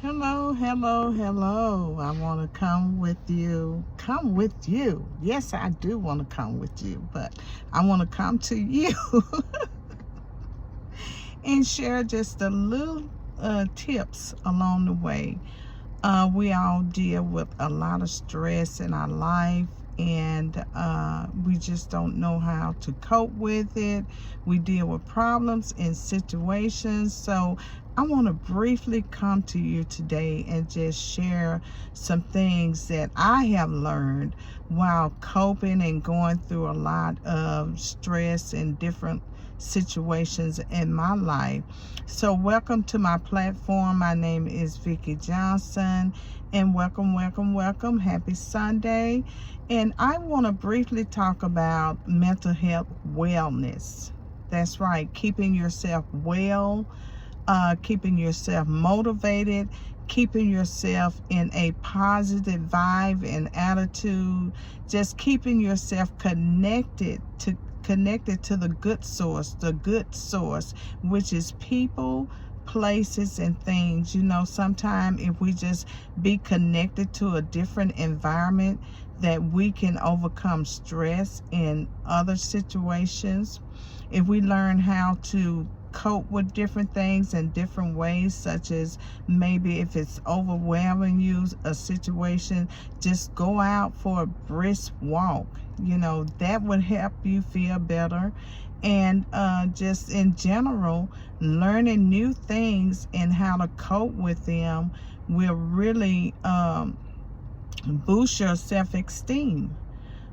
Hello, hello, hello. I want to come with you. Come with you. Yes, I do want to come with you, but I want to come to you and share just a little tips along the way. We all deal with a lot of stress in our life, and we just don't know how to cope with it. We deal with problems and situations. So I want to briefly come to you today and just share some things that I have learned while coping and going through a lot of stress and different situations in my life. So welcome to my platform. My name is Vicki Johnson, and welcome. Happy Sunday. And I want to briefly talk about mental health wellness. That's right, keeping yourself well, keeping yourself motivated, keeping yourself in a positive vibe and attitude, just keeping yourself connected to the good source, which is people, places, and things. Sometimes if we just be connected to a different environment, that we can overcome stress in other situations. If we learn how to cope with different things in different ways, such as maybe if it's overwhelming you, a situation, just go out for a brisk walk. That would help you feel better. And just in general, learning new things and how to cope with them will really boost your self-esteem.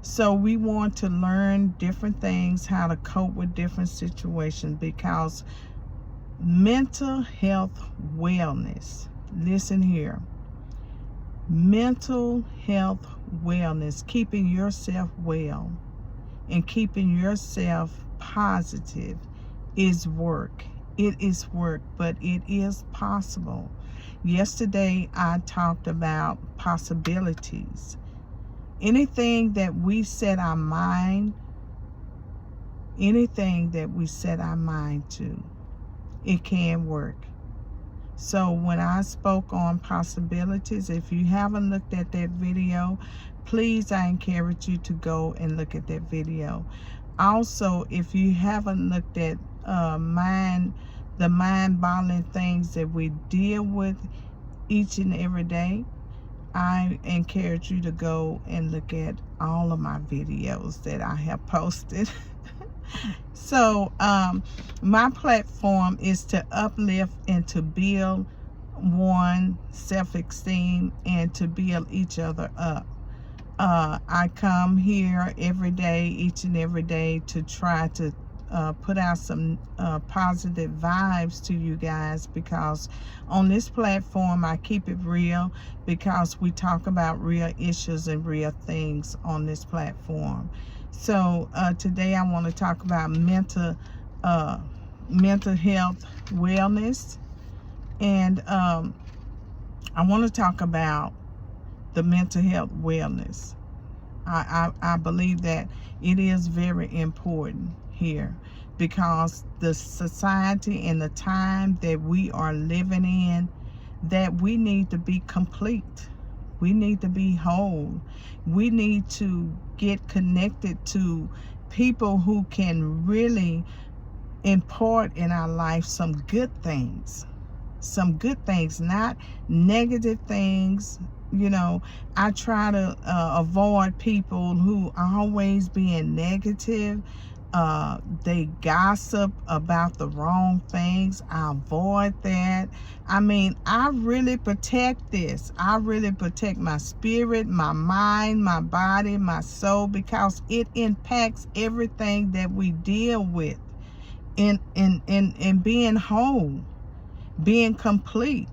So we want to learn different things, how to cope with different situations, because mental health wellness, listen here, mental health wellness, keeping yourself well and keeping yourself positive is work. It is work, but it is possible. Yesterday I talked about possibilities. Anything that we set our mind to, it can work. So when I spoke on possibilities, if you haven't looked at that video, please, I encourage you to go and look at that video. Also, if you haven't looked at the mind-boggling things that we deal with each and every day, I encourage you to go and look at all of my videos that I have posted. So my platform is to uplift and to build one self-esteem and to build each other up. I come here every day, each and every day, to try to put out some positive vibes to you guys, because on this platform I keep it real, because we talk about real issues and real things on this platform. So today I want to talk about mental health wellness, and I want to talk about the mental health wellness. I believe that it is very important here, because the society and the time that we are living in, that we need to be complete. We need to be whole. We need to get connected to people who can really impart in our life some good things. Some good things, not negative things. I try to avoid people who are always being negative. They gossip about the wrong things. I avoid that. I really protect this. I really protect my spirit, my mind, my body, my soul, because it impacts everything that we deal with in being whole, being complete.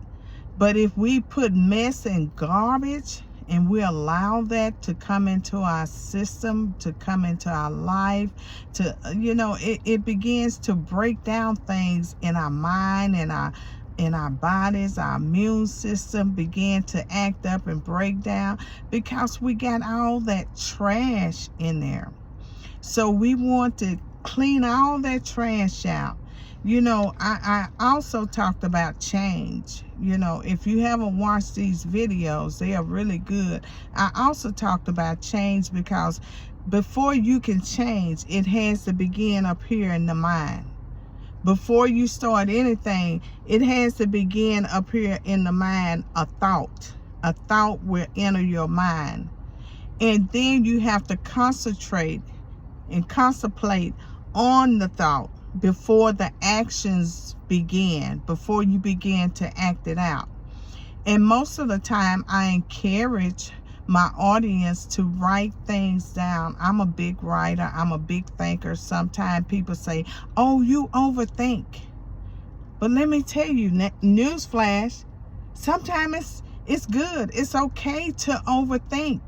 But if we put mess and garbage and we allow that to come into our system, to come into our life, it begins to break down things in our mind and in our bodies. Our immune system begin to act up and break down, because we got all that trash in there. So we want to clean all that trash out I also talked about change. If you haven't watched these videos, they are really good. I also talked about change because before you can change, it has to begin up here in the mind. Before you start anything, it has to begin up here in the mind, a thought. A thought will enter your mind. And then you have to concentrate and contemplate on the thought before the actions begin, before you begin to act it out. And most of the time, I encourage my audience to write things down. I'm a big writer. I'm a big thinker. Sometimes people say, oh, you overthink. But let me tell you, newsflash, sometimes it's good. It's okay to overthink.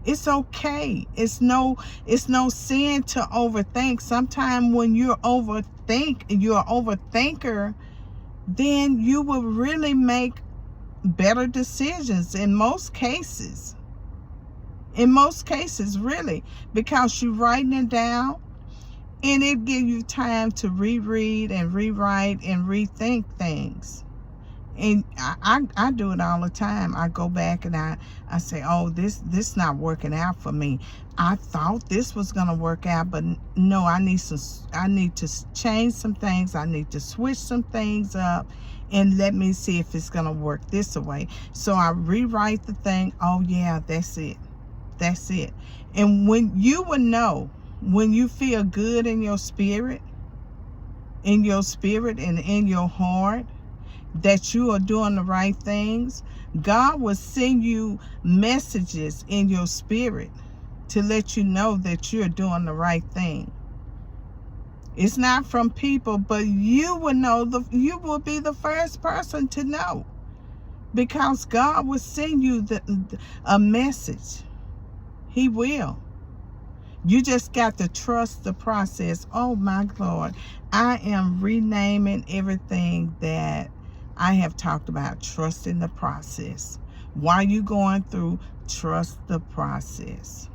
It's okay. It's no sin to overthink. Sometimes when you're an overthinker, then you will really make better decisions in most cases. Really, because you're writing it down, and it gives you time to reread and rewrite and rethink things. And I do it all the time. I go back and I say, oh, this not working out for me. I thought this was gonna work out, but no, I need to change some things. I need to switch some things up, and let me see if it's gonna work this way. So I rewrite the thing. Oh yeah, that's it. And when you will know, when you feel good in your spirit and in your heart, that you are doing the right things, God will send you messages in your spirit to let you know that you're doing the right thing. It's not from people, but you will know. You will be the first person to know, because God will send you a message. He will. You just got to trust the process. Oh my Lord, I am renaming everything that I have talked about. Trusting the process. While you're going through, trust the process.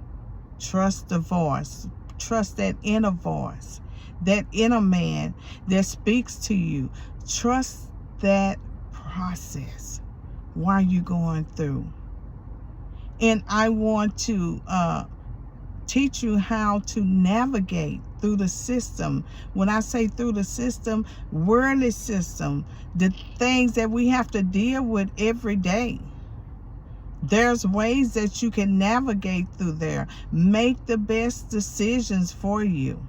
Trust the voice. Trust that inner voice, that inner man that speaks to you. Trust that process while you're going through. And I want to teach you how to navigate through the system. When I say through the system, worldly system, the things that we have to deal with every day. There's ways that you can navigate through there. Make the best decisions for you.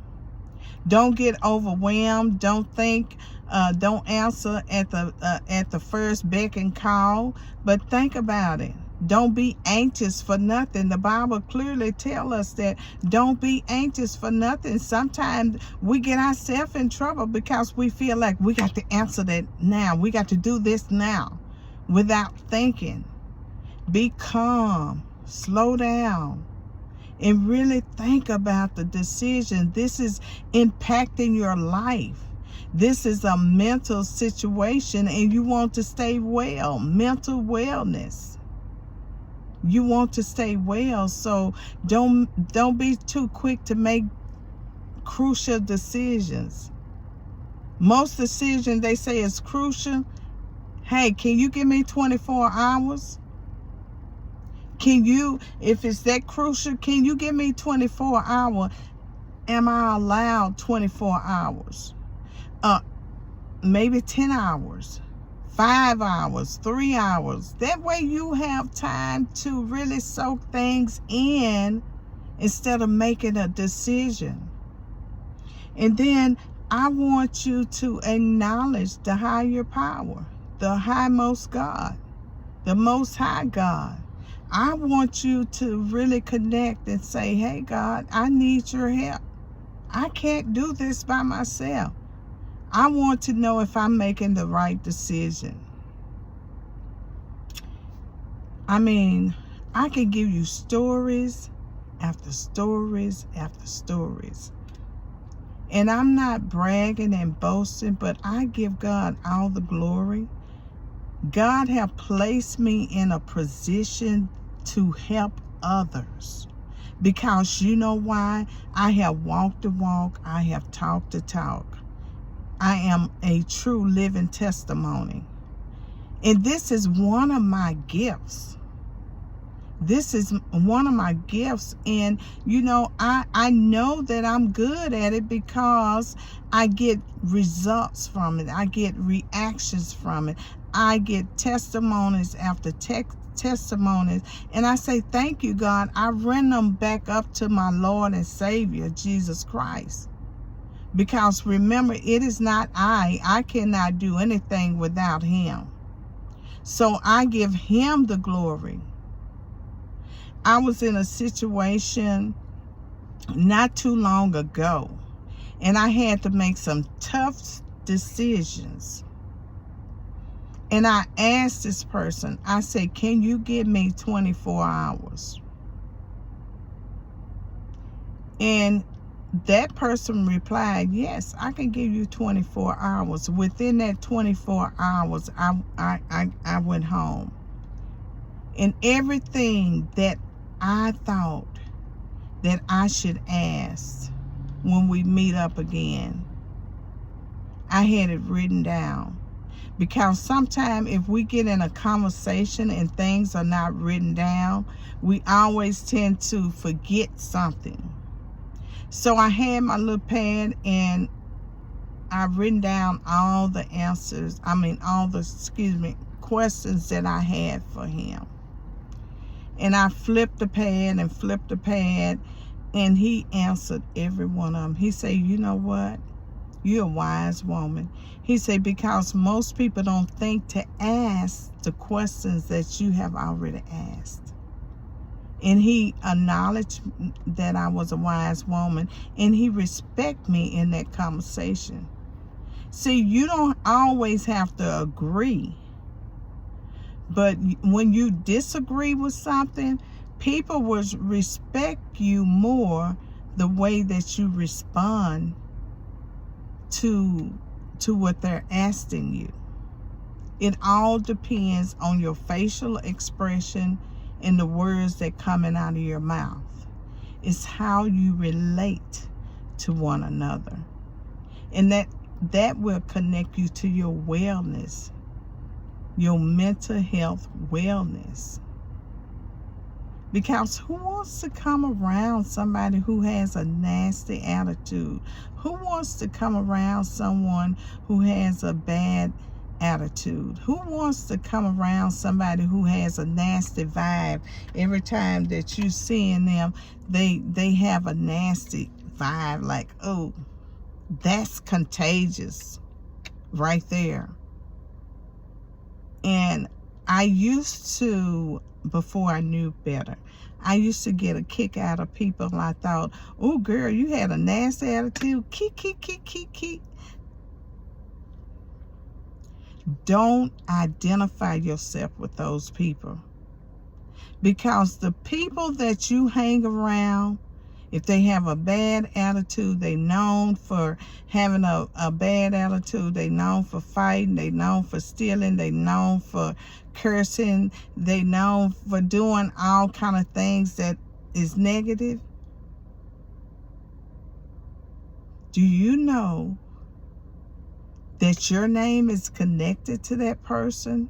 Don't get overwhelmed. Don't think. Don't answer at the first beck and call. But think about it. Don't be anxious for nothing. The Bible clearly tells us that don't be anxious for nothing. Sometimes we get ourselves in trouble because we feel like we got to answer that now. We got to do this now without thinking. Be calm. Slow down. And really think about the decision. This is impacting your life. This is a mental situation, and you want to stay well. Mental wellness. You want to stay well, so don't be too quick to make crucial decisions. Most decisions they say is crucial. Hey, can you give me 24 hours? Can you, if it's that crucial, can you give me 24 hours? Am I allowed 24 hours? Maybe 10 hours. 5 hours, 3 hours. That way you have time to really soak things in instead of making a decision. And then I want you to acknowledge the higher power, the highmost God, the most high God. I want you to really connect and say, hey, God, I need your help. I can't do this by myself. I want to know if I'm making the right decision. I mean, I can give you stories after stories after stories. And I'm not bragging and boasting, but I give God all the glory. God have placed me in a position to help others. Because you know why? I have walked the walk. I have talked the talk. I am a true living testimony. And this is one of my gifts. This is one of my gifts. And, you know, I know that I'm good at it because I get results from it. I get reactions from it. I get testimonies after testimonies. And I say, thank you, God. I run them back up to my Lord and Savior, Jesus Christ. Because remember, it is not I cannot do anything without him. So I give him the glory. I was in a situation not too long ago, and I had to make some tough decisions. And I asked this person, I said, can you give me 24 hours? And that person replied, yes, I can give you 24 hours. Within that 24 hours, I went home. And everything that I thought that I should ask when we meet up again, I had it written down. Because sometimes if we get in a conversation and things are not written down, we always tend to forget something. So I had my little pad and I've written down all the answers, all the, questions that I had for him. And I flipped the pad and flipped the pad, and he answered every one of them. He said, you know what? You're a wise woman. He said, because most people don't think to ask the questions that you have already asked. And he acknowledged that I was a wise woman, and he respected me in that conversation. See, you don't always have to agree. But when you disagree with something, people will respect you more the way that you respond to what they're asking you. It all depends on your facial expression and the words that coming out of your mouth. It's how you relate to one another. And that will connect you to your wellness, your mental health wellness. Because who wants to come around somebody who has a nasty attitude? Who wants to come around someone who has a bad attitude? Who wants to come around somebody who has a nasty vibe? Every time that you seeing them, they have a nasty vibe, like, oh, that's contagious right there. And I used to, before I knew better, I used to get a kick out of people. I thought, oh, girl, you had a nasty attitude. Keep. Don't identify yourself with those people. Because the people that you hang around, if they have a bad attitude, they known for having a bad attitude. They known for fighting. They known for stealing. They known for cursing. They known for doing all kind of things that is negative. Do you know that your name is connected to that person?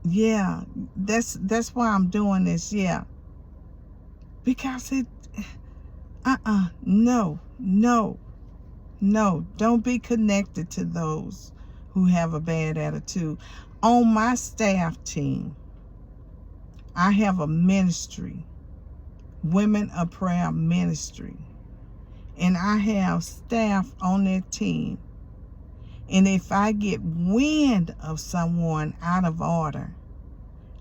Yeah, that's why I'm doing this. Yeah. Because no, don't be connected to those who have a bad attitude. On my staff team, I have a ministry, Women of Prayer Ministry, and I have staff on that team. And if I get wind of someone out of order,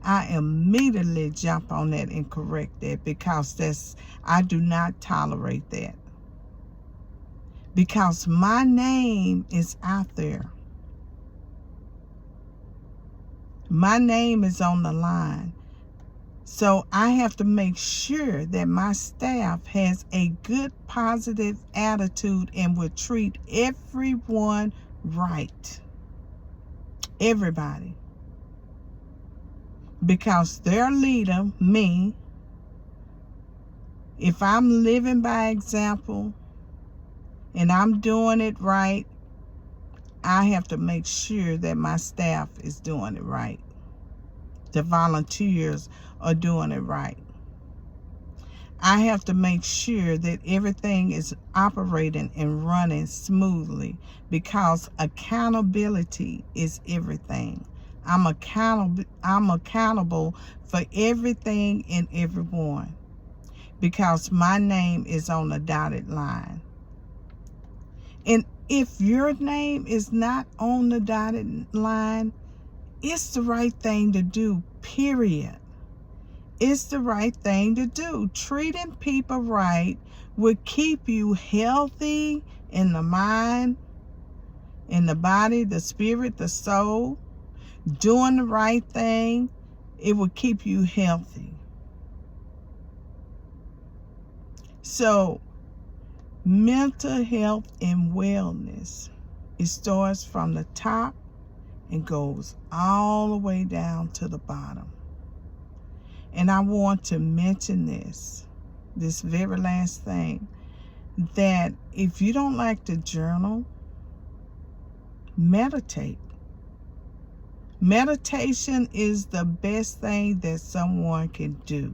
I immediately jump on that and correct that, because I do not tolerate that. Because my name is out there. My name is on the line. So I have to make sure that my staff has a good, positive attitude and will treat everyone right. Everybody. Because their leader, me, if I'm living by example and I'm doing it right, I have to make sure that my staff is doing it right. The volunteers are doing it right. I have to make sure that everything is operating and running smoothly, because accountability is everything. I'm accountable for everything and everyone, because my name is on the dotted line. And if your name is not on the dotted line, it's the right thing to do, period. It's the right thing to do. Treating people right will keep you healthy in the mind, in the body, the spirit, the soul. Doing the right thing, it will keep you healthy. So, mental health and wellness, it starts from the top and goes all the way down to the bottom. And I want to mention this very last thing, that if you don't like to journal, meditate. Meditation is the best thing that someone can do.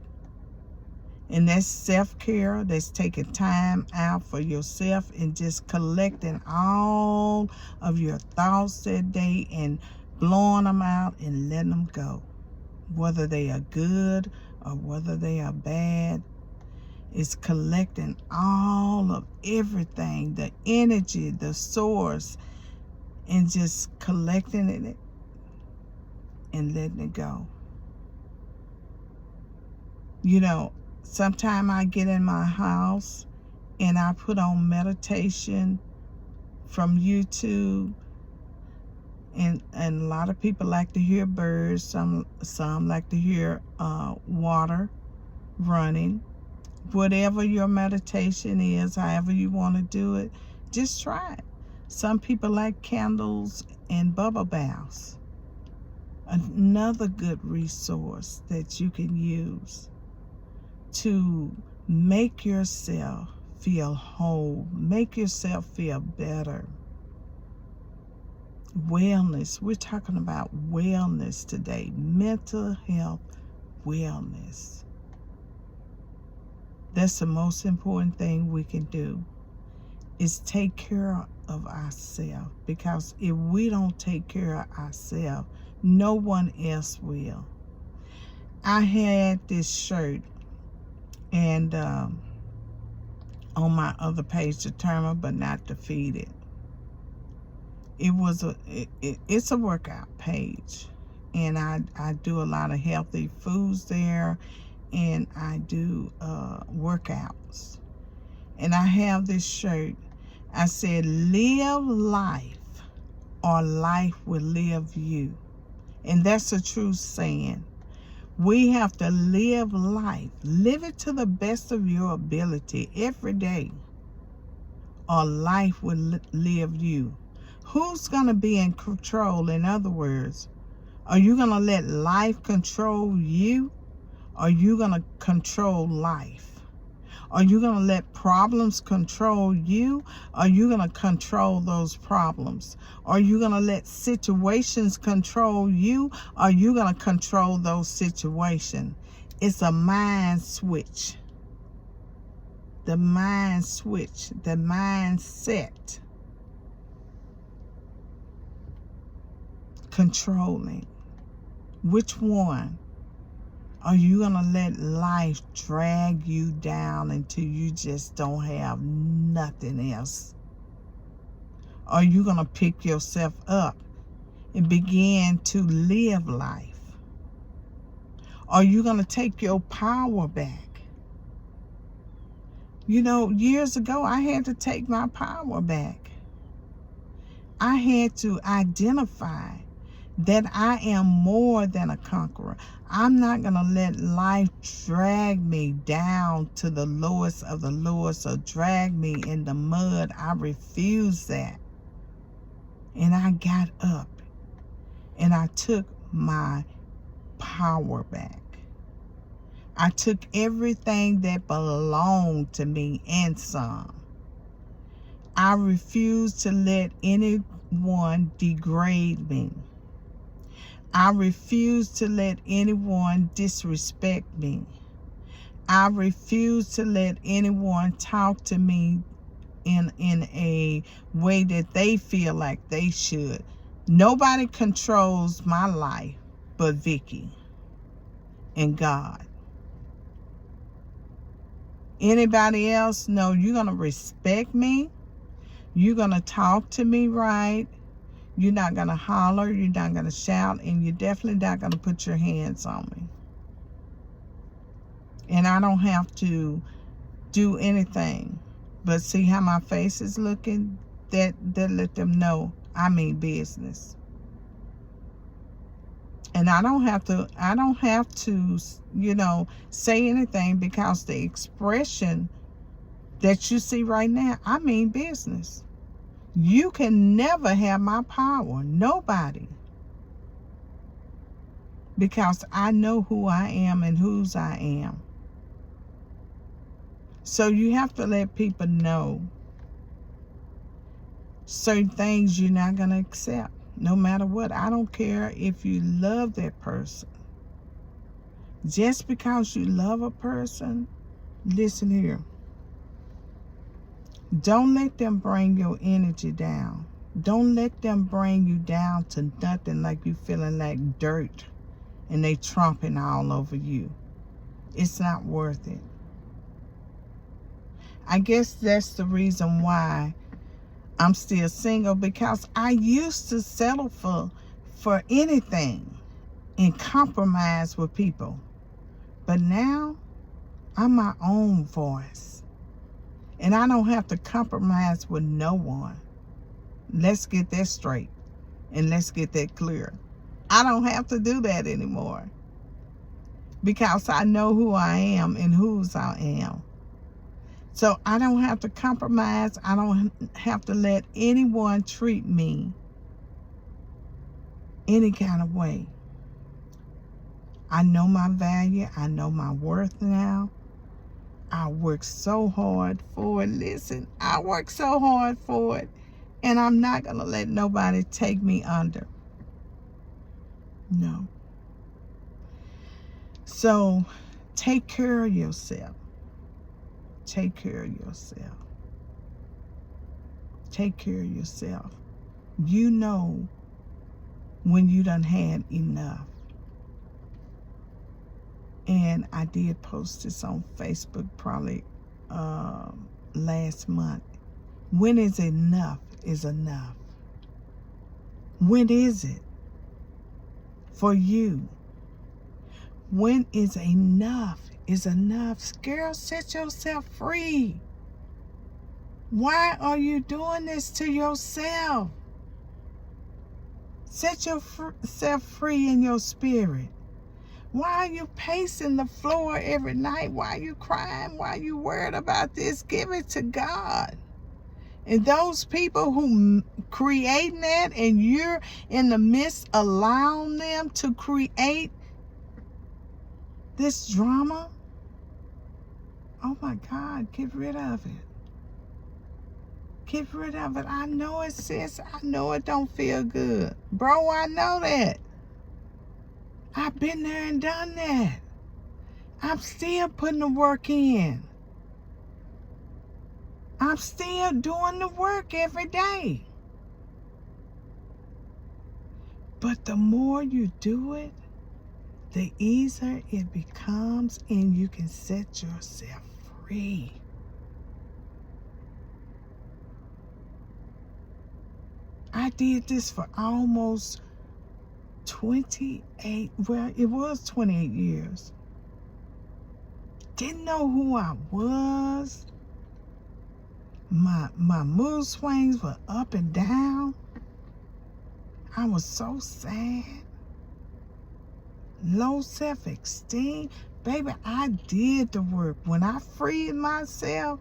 And that's self-care. That's taking time out for yourself and just collecting all of your thoughts that day and blowing them out and letting them go. Whether they are good or whether they are bad, it's collecting all of everything, the energy, the source, and just collecting it and letting it go. You know, sometimes I get in my house and I put on meditation from YouTube, and a lot of people like to hear birds. Some like to hear water running. Whatever your meditation is, however you want to do it, just try it. Some people like candles and bubble baths. Another good resource that you can use to make yourself feel whole, make yourself feel better. Wellness. We're talking about wellness today. Mental health wellness. That's the most important thing we can do, is take care of ourselves. Because if we don't take care of ourselves, no one else will. I had this shirt, and on my other page, Determined but Not Defeated. It's a workout page, and I do a lot of healthy foods there, and I do workouts. And I have this shirt. I said, live life or life will live you. And that's a true saying. We have to live life. Live it to the best of your ability every day, or life will live you. Who's going to be in control? In other words, are you going to let life control you? Or are you going to control life? Are you going to let problems control you? Or are you going to control those problems? Are you going to let situations control you? Or are you going to control those situations? It's a mind switch. The mind switch, the mindset. Controlling. Which one? Are you going to let life drag you down until you just don't have nothing else? Are you going to pick yourself up and begin to live life? Are you going to take your power back? You know, years ago, I had to take my power back. I had to identify that I am more than a conqueror. I'm not going to let life drag me down to the lowest of the lowest, or drag me in the mud. I refuse that. And I got up and I took my power back. I took everything that belonged to me and some, I refuse to let anyone degrade me. I refuse to let anyone disrespect me. I refuse to let anyone talk to me in a way that they feel like they should. Nobody controls my life but Vicky and God. Anybody else? No, you're going to respect me. You're going to talk to me right. You're not going to holler. You're not going to shout. And you're definitely not going to put your hands on me. And I don't have to do anything but see how my face is looking. That let them know I mean business. And I don't have to, say anything, because the expression that you see right now, I mean business. You can never have my power. Nobody. Because I know who I am and whose I am. So you have to let people know certain things you're not going to accept. No matter what. I don't care if you love that person. Just because you love a person, listen here. Don't let them bring your energy down. Don't let them bring you down to nothing, like you feeling like dirt and they tromping all over you. It's not worth it. I guess that's the reason why I'm still single, because I used to settle for anything and compromise with people. But now I'm my own voice. And I don't have to compromise with no one. Let's get that straight. And let's get that clear. I don't have to do that anymore. Because I know who I am and whose I am. So I don't have to compromise. I don't have to let anyone treat me any kind of way. I know my value. I know my worth now. I work so hard for it. Listen, I work so hard for it. And I'm not going to let nobody take me under. No. So take care of yourself. Take care of yourself. Take care of yourself. You know when you done had enough. And I did post this on Facebook probably last month. When is enough is enough? When is it for you? When is enough is enough? Girl, set yourself free. Why are you doing this to yourself? Set yourself free in your spirit. Why are you pacing the floor every night? Why are you crying? Why are you worried about this? Give it to God. And those people who creating that, and you're in the midst allowing them to create this drama, oh my God, get rid of it. Get rid of it. I know it, sis. I know it don't feel good. Bro, I know that. I've been there and done that. I'm still putting the work in. I'm still doing the work every day. But the more you do it, the easier it becomes, and you can set yourself free. I did this for almost 28, well, it was 28 years. Didn't know who I was. My mood swings were up and down. I was so sad. Low self-esteem. Baby, I did the work. When I freed myself,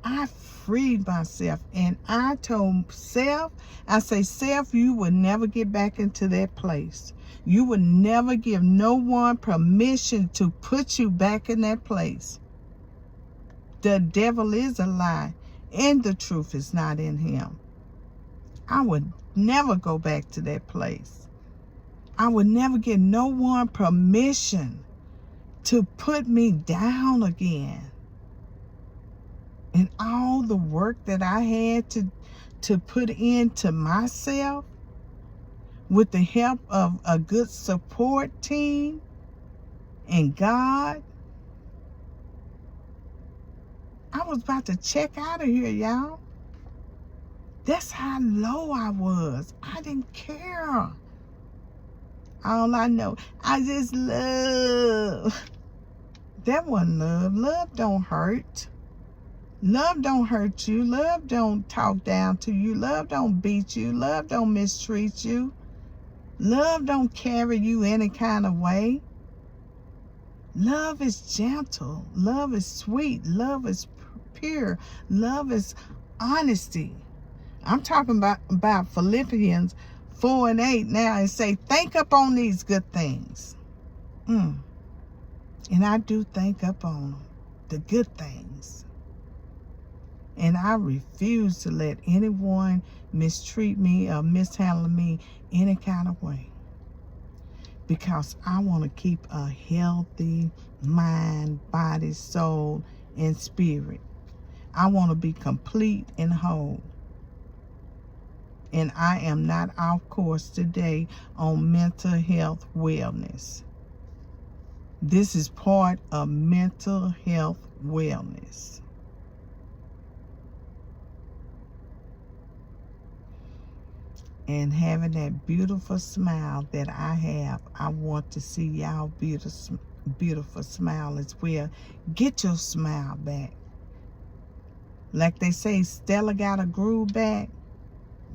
and I told self, I say, self, you will never get back into that place. You will never give no one permission to put you back in that place. The devil is a lie. and the truth is not in him. I would never go back to that place. I would never give no one permission to put me down again. And all the work that I had to put into myself with the help of a good support team and God, I was about to check out of here, y'all. That's how low I was. I didn't care. All I know, I just love. That wasn't love. Love don't hurt. Love don't hurt you. Love don't talk down to you. Love don't beat you. Love don't mistreat you. Love don't carry you any kind of way. Love is gentle. Love is sweet. Love is pure. Love is honesty. I'm talking about Philippians 4:8 now, and say, think up on these good things. And I do think up on them, the good things. And I refuse to let anyone mistreat me or mishandle me any kind of way. Because I want to keep a healthy mind, body, soul, and spirit. I want to be complete and whole. And I am not off course today on mental health wellness. This is part of mental health wellness. And having that beautiful smile that I have, I want to see y'all beautiful smile as well. Get your smile back. Like they say, Stella got a groove back.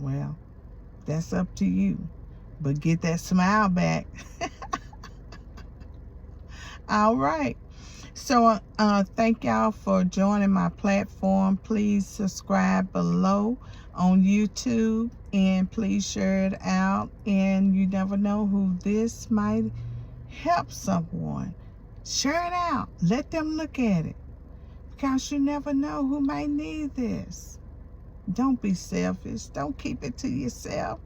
Well, that's up to you. But get that smile back. All right. So thank y'all for joining my platform. Please subscribe below on YouTube, and please share it out. And you never know who this might help someone. Share it out. Let them look at it, because you never know who might need this. Don't be selfish. Don't keep it to yourself.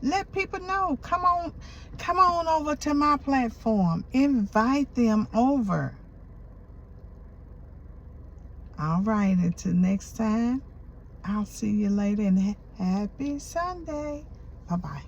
Let people know. Come on over to my platform. Invite them over. All right, until next time, I'll see you later, and happy Sunday. Bye-bye.